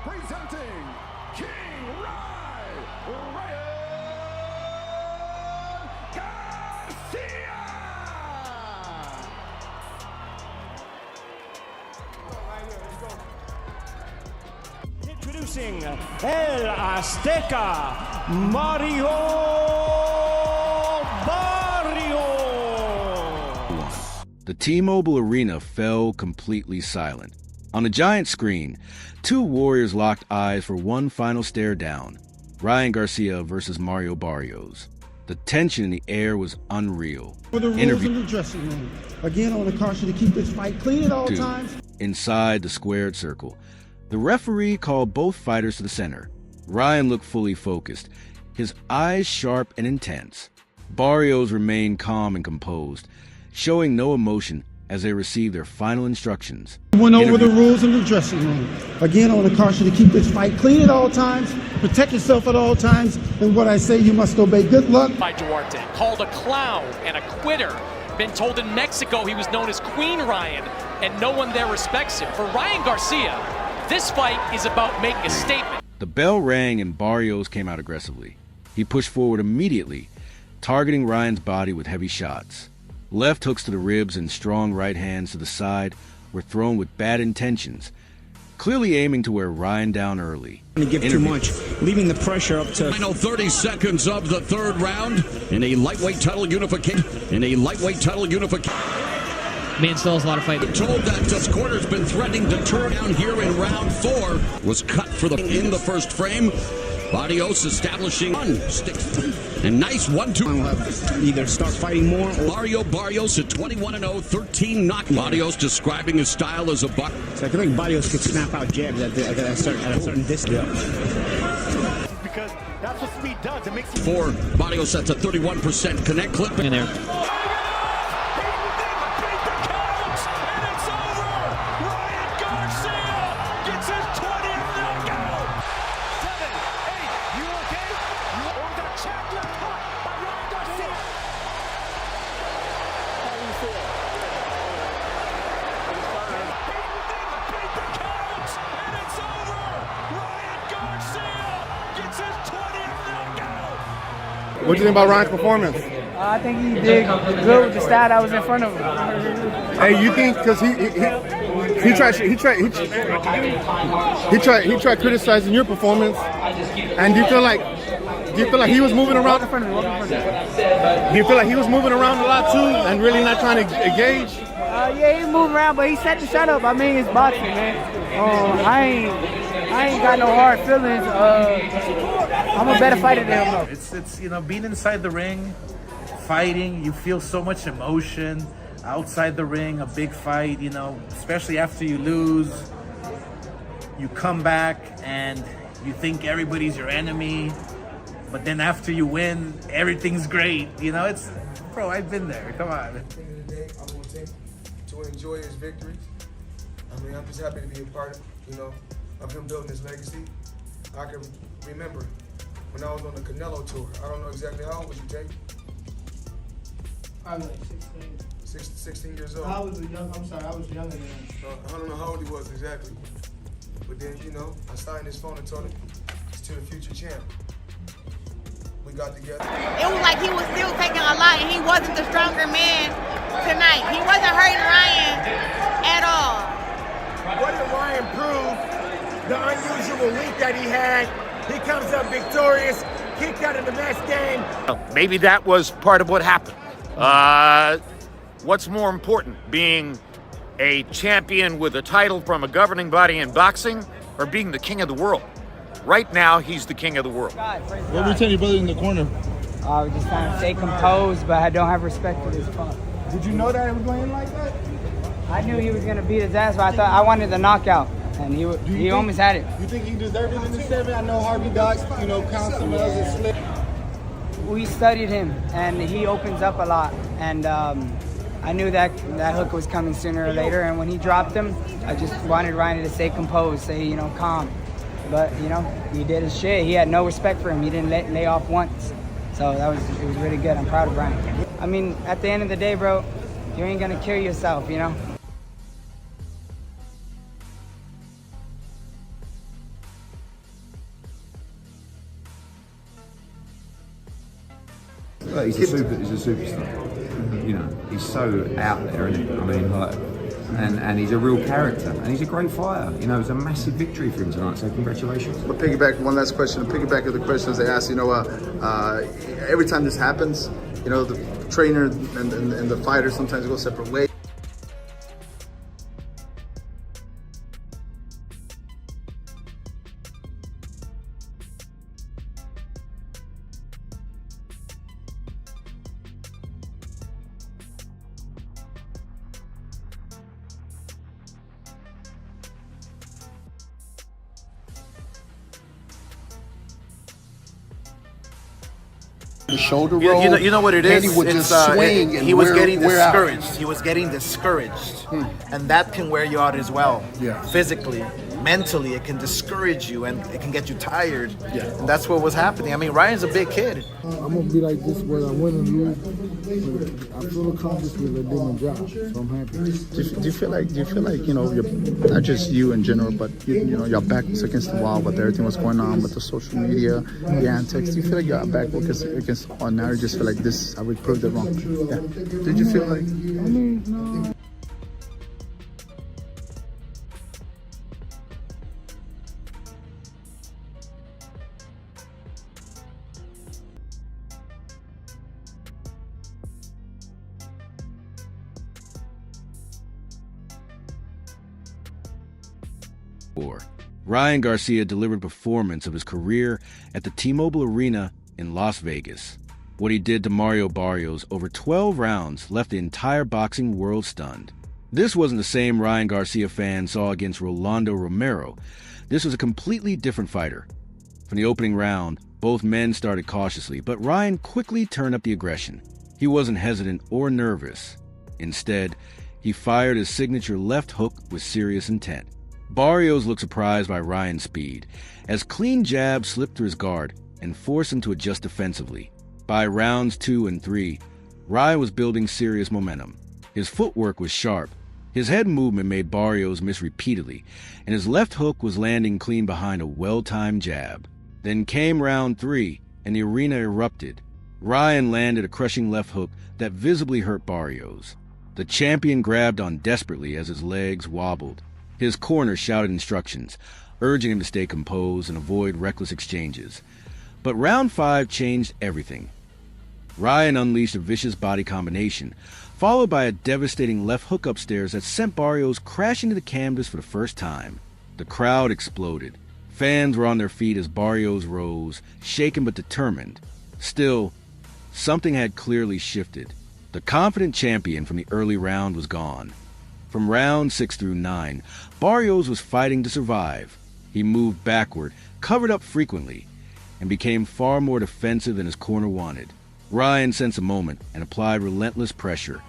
Presenting King Ryan Garcia! Introducing El Azteca, Mario Barrios. The T-Mobile Arena fell completely silent. On the giant screen, two warriors locked eyes for one final stare down. Ryan Garcia versus Mario Barrios. The tension in the air was unreal. For the rules in the dressing room. Again, I want to caution you to keep this fight clean at all times. Inside the squared circle, the referee called both fighters to the center. Ryan looked fully focused, his eyes sharp and intense. Barrios remained calm and composed, showing no emotion as they received their final instructions. Went over the rules in the dressing room. Again, I want to caution you to keep this fight clean at all times, protect yourself at all times, and what I say you must obey. Good luck. By Duarte, called a clown and a quitter. Been told in Mexico he was known as Queen Ryan, and no one there respects him. For Ryan Garcia, this fight is about making a statement. The bell rang and Barrios came out aggressively. He pushed forward immediately, targeting Ryan's body with heavy shots. Left hooks to the ribs and strong right hands to the side were thrown with bad intentions, clearly aiming to wear Ryan down early. To give too much, leaving the pressure up to... Final 30 seconds of the third round in a lightweight title unification. Man still has a lot of fight. Told that this corner's been threatening to turn down here in round 4. Was cut for in the first frame. Barrios establishing one stick and nice 1-2. Either start fighting more or... Mario Barrios at 21-0, 13 knockouts. Barrios describing his style as a buck. So I feel like Barrios could snap out jabs at a certain distance. Because that's what speed does. It makes For Barrios, that's a 31% connect clip. In there. What do you think about Ryan's performance? I think he did good with the style that was in front of him. Hey, you think because he tried criticizing your performance, and do you feel like he was moving around? Do you feel like he was moving around a lot too, and really not trying to engage? Yeah, he was moving around, but he set the shut up. I mean, it's boxing, man. I ain't got no hard feelings. I'm a better fighter than him, though. It's you know, being inside the ring, fighting, you feel so much emotion. Outside the ring, a big fight, you know, especially after you lose, you come back and you think everybody's your enemy, but then after you win, everything's great. You know, it's, bro, I've been there. Come on. At the end of the day, I want him to enjoy his victories. I mean, I'm just happy to be a part of him building his legacy. I can remember when I was on the Canelo tour. I don't know exactly how old was you, Jake? I'm like 16. 16 years old. I was younger than him. I don't know how old he was exactly. But then, I signed his phone and told him he's to the future champ. We got together. It was like he was still taking a lot and he wasn't the stronger man tonight. He wasn't hurting Ryan at all. What did Ryan prove? The unusual week that he had. He comes up victorious, kicked out of the best game. Maybe that was part of what happened. What's more important, being a champion with a title from a governing body in boxing or being the king of the world? Right now, he's the king of the world. What were you telling your brother in the corner? I was just trying to stay composed, but I don't have respect for this fight. Did you know that it was going in like that? I knew he was going to beat his ass, but I wanted the knockout, and he almost had it. You think he deserved it in the 7? I know Harvey Docs, counts him as a slip. We studied him, and he opens up a lot, and I knew that hook was coming sooner or later, and when he dropped him, I just wanted Ryan to stay composed, stay, calm. But, he did his shit. He had no respect for him. He didn't lay off once. So it was really good. I'm proud of Ryan. I mean, at the end of the day, bro, you ain't going to kill yourself, Look, he's a superstar. You know, he's so out there, isn't he? I mean, like, and he's a real character, and he's a great fighter. You know, it was a massive victory for him tonight. So congratulations. But piggyback, one last question. Piggyback of the questions they asked. You know, every time this happens, you know, the trainer and the fighter sometimes go separate ways. The shoulder roll. You know what it is? He would just swing and he was getting discouraged. discouraged. He was getting discouraged, and that can wear you out as well. Yeah. Physically, mentally, it can discourage you and it can get you tired. Yeah. And that's what was happening. I mean, Ryan's a big kid. I'm gonna be like this whether I win or lose. But I feel accomplished with a demon job, so I'm happy. Do you feel like you know, you're, not just you in general, but you know, your back was against the wall with everything was going on with the social media, the antics. Do you feel like your back was against the wall now? You just feel like this, I would prove it wrong. Yeah. Did you feel like? I mean, no. Ryan Garcia delivered a performance of his career at the T-Mobile Arena in Las Vegas. What he did to Mario Barrios over 12 rounds left the entire boxing world stunned. This wasn't the same Ryan Garcia fans saw against Rolando Romero. This was a completely different fighter. From the opening round, both men started cautiously, but Ryan quickly turned up the aggression. He wasn't hesitant or nervous. Instead, he fired his signature left hook with serious intent. Barrios looked surprised by Ryan's speed, as clean jabs slipped through his guard and forced him to adjust defensively. By rounds 2 and 3, Ryan was building serious momentum. His footwork was sharp, his head movement made Barrios miss repeatedly, and his left hook was landing clean behind a well-timed jab. Then came round 3, and the arena erupted. Ryan landed a crushing left hook that visibly hurt Barrios. The champion grabbed on desperately as his legs wobbled. His corner shouted instructions, urging him to stay composed and avoid reckless exchanges. But round 5 changed everything. Ryan unleashed a vicious body combination, followed by a devastating left hook upstairs that sent Barrios crashing to the canvas for the first time. The crowd exploded. Fans were on their feet as Barrios rose, shaken but determined. Still, something had clearly shifted. The confident champion from the early round was gone. From round 6 through 9, Barrios was fighting to survive. He moved backward, covered up frequently, and became far more defensive than his corner wanted. Ryan sensed a moment and applied relentless pressure,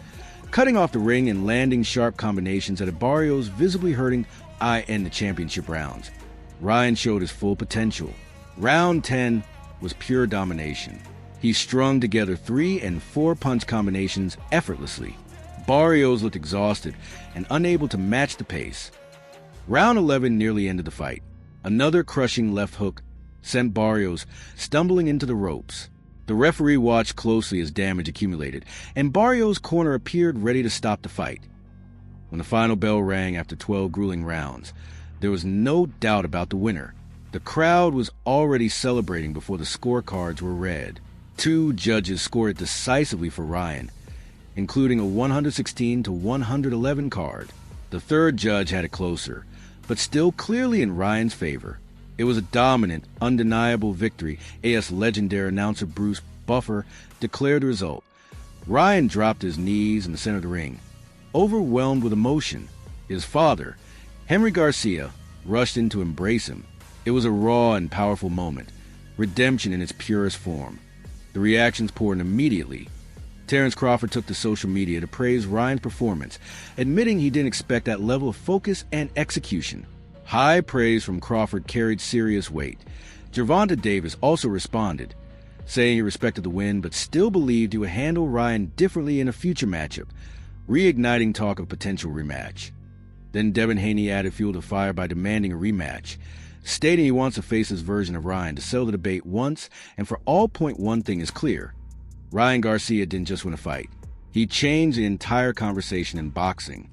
cutting off the ring and landing sharp combinations that had Barrios visibly hurting the championship rounds. Ryan showed his full potential. Round 10 was pure domination. He strung together 3 and 4 punch combinations effortlessly. Barrios looked exhausted and unable to match the pace. Round 11 nearly ended the fight. Another crushing left hook sent Barrios stumbling into the ropes. The referee watched closely as damage accumulated, and Barrios' corner appeared ready to stop the fight. When the final bell rang after 12 grueling rounds, there was no doubt about the winner. The crowd was already celebrating before the scorecards were read. 2 judges scored decisively for Ryan, including a 116-111 card. The 3rd judge had it closer, but still clearly in Ryan's favor. It was a dominant, undeniable victory. AS legendary announcer Bruce Buffer declared the result. Ryan dropped his knees in the center of the ring, overwhelmed with emotion. His father, Henry Garcia, rushed in to embrace him. It was a raw and powerful moment, redemption in its purest form. The reactions poured in immediately. Terrence Crawford took to social media to praise Ryan's performance, admitting he didn't expect that level of focus and execution. High praise from Crawford carried serious weight. Gervonta Davis also responded, saying he respected the win but still believed he would handle Ryan differently in a future matchup, reigniting talk of potential rematch. Then Devin Haney added fuel to fire by demanding a rematch, stating he wants to face his version of Ryan to settle the debate once and for all. One thing is clear: Ryan Garcia didn't just win a fight. He changed the entire conversation in boxing.